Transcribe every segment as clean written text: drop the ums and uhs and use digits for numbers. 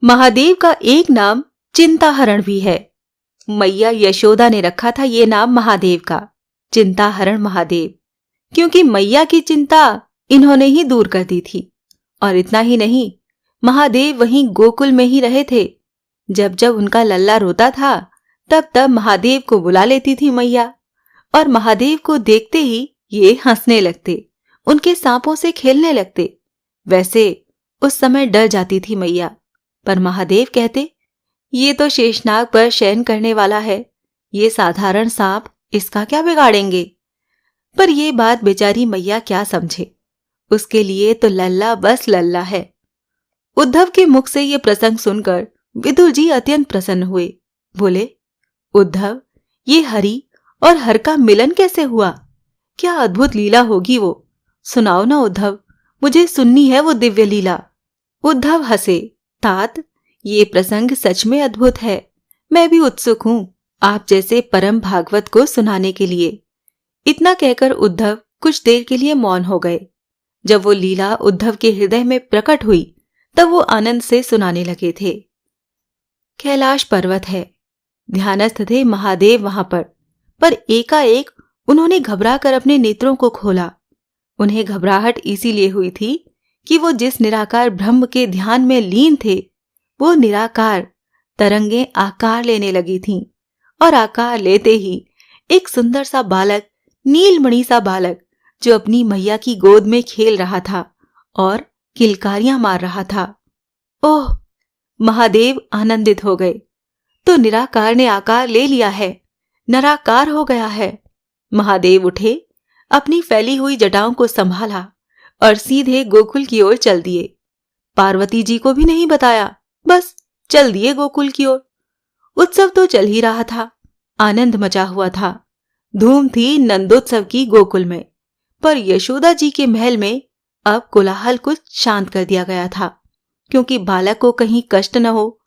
महादेव का एक नाम चिंताहरण भी है। मैया यशोदा ने रखा था ये नाम महादेव का, चिंताहरण महादेव, क्योंकि मैया की चिंता इन्होंने ही दूर कर दी थी। और इतना ही नहीं, महादेव वहीं गोकुल में ही रहे थे। जब जब उनका लल्ला रोता था तब तब महादेव को बुला लेती थी मैया, और महादेव को देखते ही ये हंसने लगते, उनके सांपों से खेलने लगते। वैसे उस समय डर जाती थी मैया, पर महादेव कहते, ये तो शेषनाग पर शयन करने वाला है, ये साधारण सांप इसका क्या बिगाड़ेंगे। पर ये बात बेचारी मैया क्या समझे, उसके लिए तो लल्ला बस लल्ला है। उद्धव के मुख से ये प्रसंग सुनकर विदुर जी अत्यंत प्रसन्न हुए। बोले, उद्धव, ये हरि और हर का मिलन कैसे हुआ? क्या अद्भुत लीला होगी वो, सुनाओ ना उद्धव, मुझे सुननी है वो दिव्य लीला। उद्धव हंसे, तात, ये प्रसंग सच में अद्भुत है, मैं भी उत्सुक हूं आप जैसे परम भागवत को सुनाने के लिए। इतना कहकर उद्धव कुछ देर के लिए मौन हो गए। जब वो लीला उद्धव के हृदय में प्रकट हुई तब वो आनंद से सुनाने लगे थे। कैलाश पर्वत है, ध्यानस्थ थे महादेव वहां पर एकाएक उन्होंने घबराकर अपने नेत्रों को खोला। उन्हें घबराहट इसीलिए हुई थी कि वो जिस निराकार ब्रह्म के ध्यान में लीन थे, वो निराकार तरंगें आकार लेने लगी थीं, और आकार लेते ही एक सुंदर सा बालक, नीलमणि सा बालक, जो अपनी मैया की गोद में खेल रहा था और किलकारियां मार रहा था। ओह! महादेव आनंदित हो गए। तो निराकार ने आकार ले लिया है, निराकार हो गया है। महादेव उठे, अपनी फैली हुई जटाओं को संभाला और सीधे गोकुल की ओर चल दिए। पार्वती जी को भी नहीं बताया, बस चल दिए गोकुल की ओर। उत्सव तो चल ही रहा था, आनंद मचा हुआ था, धूम थी नंदोत्सव की गोकुल में। पर यशोदा जी के महल में अब कोलाहल कुछ शांत कर दिया गया था, क्योंकि बालक को कहीं कष्ट न हो,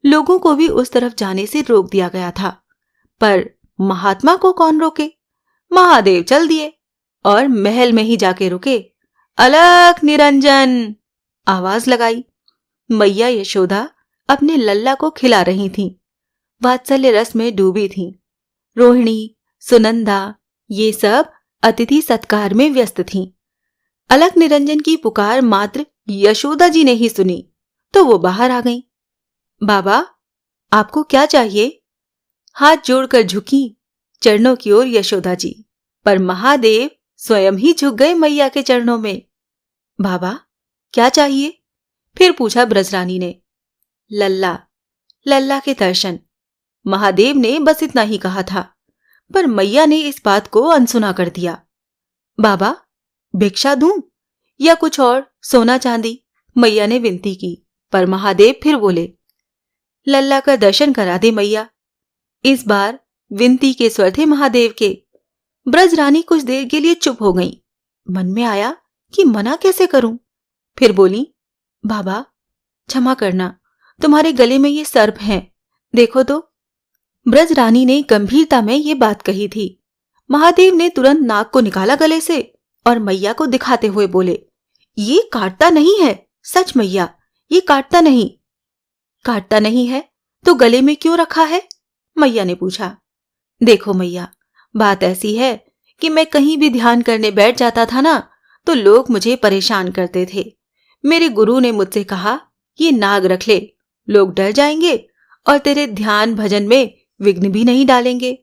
लोगों को भी उस तरफ जाने से रोक दिया गया था। पर महात्मा को कौन रोके? महादेव चल दिए और महल में ही जाके रुके। अलख निरंजन, आवाज लगाई। मैया यशोदा अपने लल्ला को खिला रही थीं, वात्सल्य रस में डूबी थीं। रोहिणी, सुनंदा, ये सब अतिथि सत्कार में व्यस्त थीं। अलख निरंजन की पुकार मात्र यशोदा जी ने ही सुनी तो वो बाहर आ गईं। बाबा, आपको क्या चाहिए? हाथ जोड़कर झुकी चरणों की ओर यशोदा जी, पर महादेव स्वयं ही झुक गए मैया के चरणों में। बाबा, क्या चाहिए? फिर पूछा ब्रजरानी ने। लल्ला, लल्ला के दर्शन। महादेव ने बस इतना ही कहा था, पर मैया ने इस बात को अनसुना कर दिया। बाबा, भिक्षा दूं या कुछ और, सोना चांदी? मैया ने विनती की, पर महादेव फिर बोले, लल्ला का दर्शन करा दे मैया। इस बार विनती के स्वर थे महादेव के। ब्रजरानी कुछ देर के लिए चुप हो गई। मन में आया कि मना कैसे करूं। फिर बोली, बाबा क्षमा करना, तुम्हारे गले में ये सर्प हैं, देखो तो। ब्रजरानी ने गंभीरता में ये बात कही थी। महादेव ने तुरंत नाग को निकाला गले से और मैया को दिखाते हुए बोले, ये काटता नहीं है, सच मैया, ये काटता नहीं। काटता नहीं है तो गले में क्यों रखा है? मैया ने पूछा। देखो मैया, बात ऐसी है कि मैं कहीं भी ध्यान करने बैठ जाता था ना, तो लोग मुझे परेशान करते थे। मेरे गुरु ने मुझसे कहा, ये नाग रख ले, लोग डर जाएंगे और तेरे ध्यान भजन में विघ्न भी नहीं डालेंगे।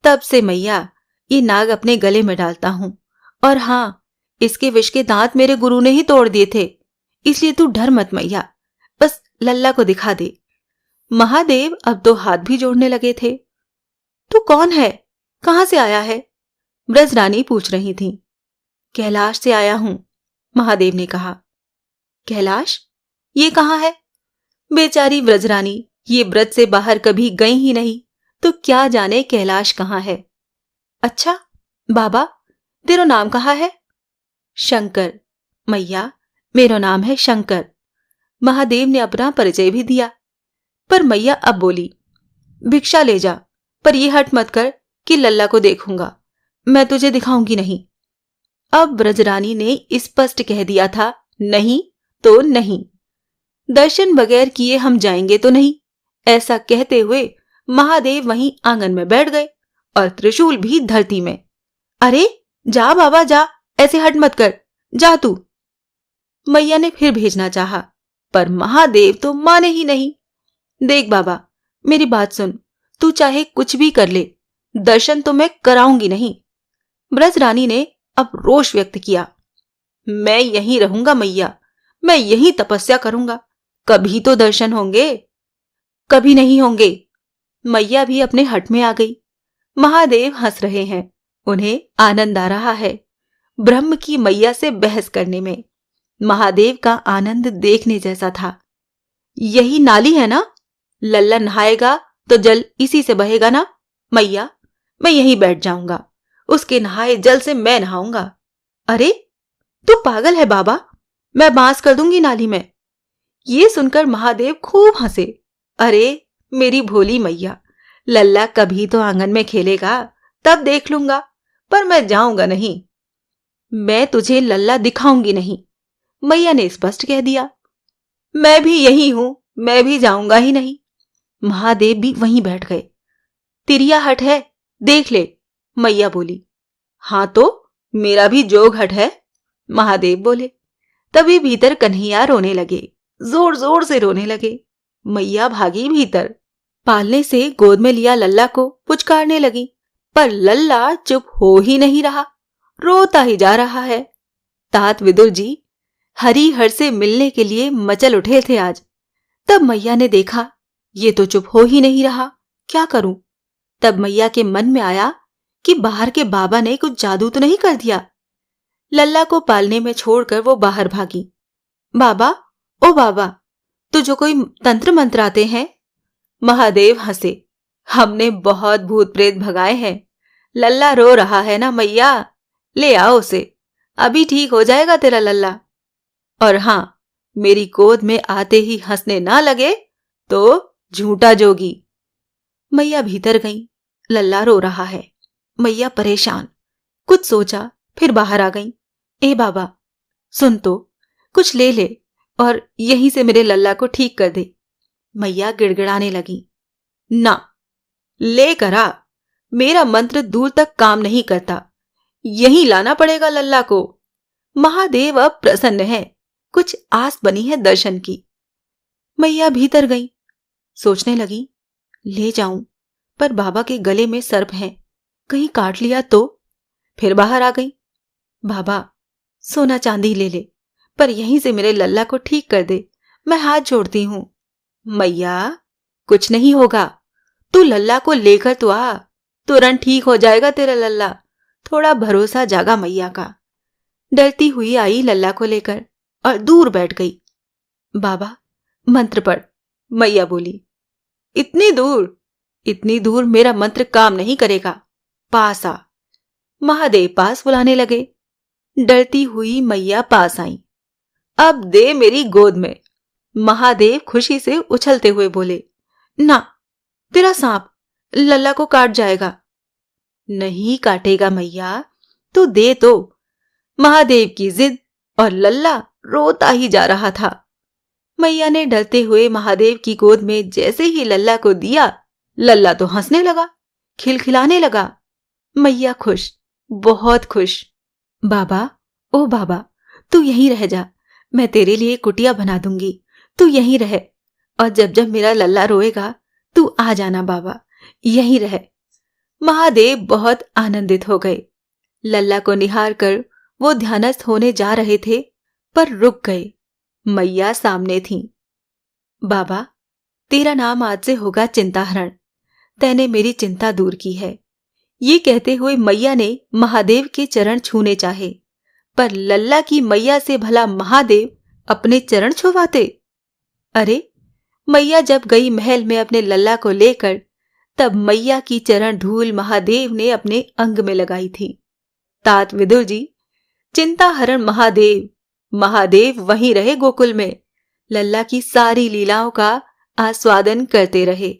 तब से मैया ये नाग अपने गले में डालता हूं। और हाँ, इसके विष के दांत मेरे गुरु ने ही तोड़ दिए थे, इसलिए तू डर मत मैया, बस लल्ला को दिखा दे। महादेव अब तो हाथ भी जोड़ने लगे थे। तू कौन है, कहां से आया है? ब्रजरानी पूछ रही थी। कैलाश से आया हूं, महादेव ने कहा। कैलाश? ये कहां है? बेचारी ब्रजरानी ये ब्रज से बाहर कभी गई ही नहीं, तो क्या जाने कैलाश कहां है। अच्छा बाबा, तेरा नाम कहाँ है? शंकर। मैया, मेरा नाम है शंकर। महादेव ने अपना परिचय भी दिया। पर मैया अब बोली, भिक्षा ले जा, पर ये हट मत कर कि लल्ला को देखूंगा, मैं तुझे दिखाऊंगी नहीं। अब ब्रजरानी ने स्पष्ट कह दिया था, नहीं तो नहीं। दर्शन बगैर किए हम जाएंगे तो नहीं। ऐसा कहते हुए महादेव वहीं आंगन में बैठ गए और त्रिशूल भी धरती में। अरे जा बाबा जा, ऐसे हट मत कर, जा तू। मैया ने फिर भेजना चाहा, पर महादेव तो माने ही नहीं। देख बाबा, मेरी बात सुन, तू चाहे कुछ भी कर ले, दर्शन तो मैं कराऊंगी नहीं। ब्रजरानी ने अब रोष व्यक्त किया। मैं यहीं रहूंगा मैया, मैं यहीं तपस्या करूंगा, कभी तो दर्शन होंगे। कभी नहीं होंगे। मैया भी अपने हट में आ गई। महादेव हंस रहे हैं, उन्हें आनंद आ रहा है ब्रह्म की मैया से बहस करने में। महादेव का आनंद देखने जैसा था। यही नाली है ना, लल्ला नहाएगा तो जल इसी से बहेगा ना। मैया, मैं यहीं बैठ जाऊंगा, उसके नहाए जल से मैं नहाऊंगा। अरे तू पागल है बाबा, मैं बांस कर दूंगी नाली में। ये सुनकर महादेव खूब हंसे। अरे मेरी भोली मैया, लल्ला कभी तो आंगन में खेलेगा, तब देख लूंगा, पर मैं जाऊंगा नहीं। मैं तुझे लल्ला दिखाऊंगी नहीं, मैया ने स्पष्ट कह दिया। मैं भी यही हूं, मैं भी जाऊंगा ही नहीं। महादेव भी वहीं बैठ गए। तिरिया हट है, देख ले, मैया बोली। हाँ तो मेरा भी जोग हट है, महादेव बोले। तभी भीतर कन्हैया रोने लगे, जोर जोर से रोने लगे। मैया भागी भीतर, पालने से गोद में लिया लल्ला को पुचकारने लगी, पर लल्ला चुप हो ही नहीं रहा, रोता ही जा रहा है। तात विदुर जी हरिहर से मिलने के लिए मचल उठे थे आज। तब मैया ने देखा ये तो चुप हो ही नहीं रहा, क्या करूं। तब मैया के मन में आया कि बाहर के बाबा ने कुछ जादू तो नहीं कर दिया। लल्ला को पालने में छोड़कर वो बाहर भागी। बाबा, ओ बाबा, तुझे कोई तंत्र मंत्र आते हैं? महादेव हंसे। हमने बहुत भूत प्रेत भगाए हैं। लल्ला रो रहा है ना मैया, ले आओ उसे, अभी ठीक हो जाएगा तेरा लल्ला। और हां, मेरी गोद में आते ही हंसने ना लगे तो झूठा जोगी। मैया भीतर गई, लल्ला रो रहा है। मैया परेशान, कुछ सोचा फिर बाहर आ गई। ए बाबा सुन तो, कुछ ले ले और यहीं से मेरे लल्ला को ठीक कर दे। मैया गिड़गिड़ाने लगी। ना, ले करा, मेरा मंत्र दूर तक काम नहीं करता, यहीं लाना पड़ेगा लल्ला को। महादेव अब प्रसन्न है, कुछ आस बनी है दर्शन की। मैया भीतर गई, सोचने लगी, ले जाऊं, पर बाबा के गले में सर्प है, कहीं काट लिया तो। फिर बाहर आ गई। बाबा सोना चांदी ले ले, पर यहीं से मेरे लल्ला को ठीक कर दे, मैं हाथ जोड़ती हूं। मैया कुछ नहीं होगा, तू लल्ला को लेकर तो आ, तुरंत ठीक हो जाएगा तेरा लल्ला। थोड़ा भरोसा जागा मैया का। डरती हुई आई लल्ला को लेकर और दूर बैठ गई। बाबा मंत्र पढ़, मैया बोली। इतनी दूर? इतनी दूर मेरा मंत्र काम नहीं करेगा, पास आ। महादेव पास बुलाने लगे। डरती हुई मैया पास आई। अब दे मेरी गोद में। महादेव खुशी से उछलते हुए बोले। ना, तेरा सांप लल्ला को काट जाएगा। नहीं काटेगा मैया, तू दे तो। महादेव की जिद, और लल्ला रोता ही जा रहा था। मैया ने डरते हुए महादेव की गोद में जैसे ही लल्ला को दिया, लल्ला तो हंसने लगा, खिलखिलाने लगा। मैया खुश, बहुत खुश। बाबा, ओ बाबा, तू यहीं रह जा, मैं तेरे लिए कुटिया बना दूंगी, तू यहीं रह, और जब जब मेरा लल्ला रोएगा तू आ जाना बाबा, यहीं रह। महादेव बहुत आनंदित हो गए। लल्ला को निहार कर वो ध्यानस्थ होने जा रहे थे, पर रुक गए। मैया सामने थीं। बाबा, तेरा नाम आज से होगा चिंताहरण, तैने मेरी चिंता दूर की है। ये कहते हुए मैया ने महादेव के चरण छूने चाहे, पर लल्ला की मैया से भला महादेव अपने चरण छुवाते? अरे, मैया जब गई महल में अपने लल्ला को लेकर, तब मैया की चरण धूल महादेव ने अपने अंग में लगाई थी। तात विदुर जी, चिंताहरण महादेव, महादेव वहीं रहे गोकुल में, लल्ला की सारी लीलाओं का आस्वादन करते रहे।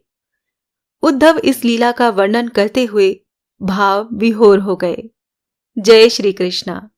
उद्धव इस लीला का वर्णन करते हुए भाव विभोर हो गए। जय श्री कृष्णा।